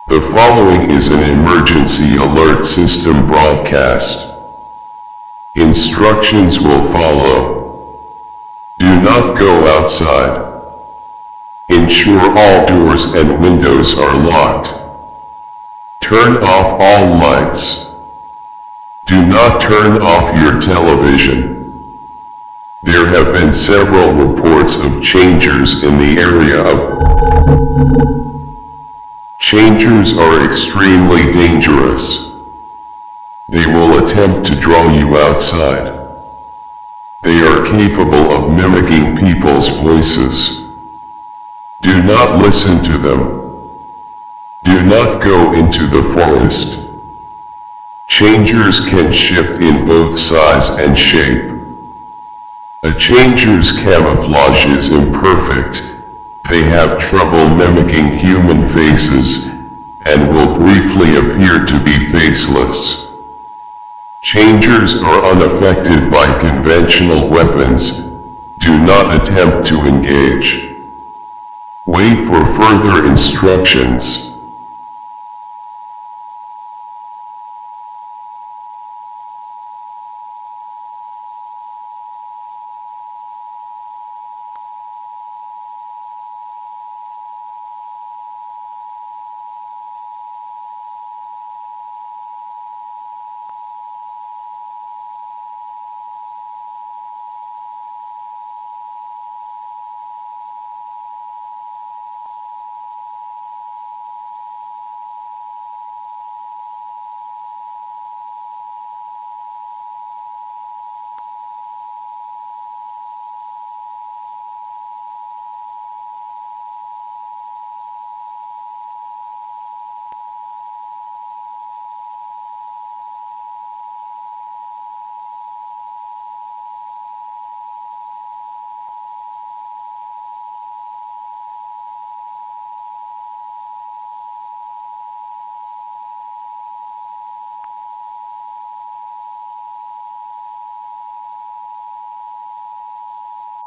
The following is an emergency alert system broadcast. Instructions will follow. Do not go outside. Ensure all doors and windows are locked. Turn off all lights. Do not turn off your television. There have been several reports of changers in the area of. Changers are extremely dangerous. They will attempt to draw you outside. They are capable of mimicking people's voices. Do not listen to them. Do not go into the forest. Changers can shift in both size and shape. A changer's camouflage is imperfect. They have trouble mimicking human faces, and will briefly appear to be faceless. Changers are unaffected by conventional weapons. Do not attempt to engage. Wait for further instructions.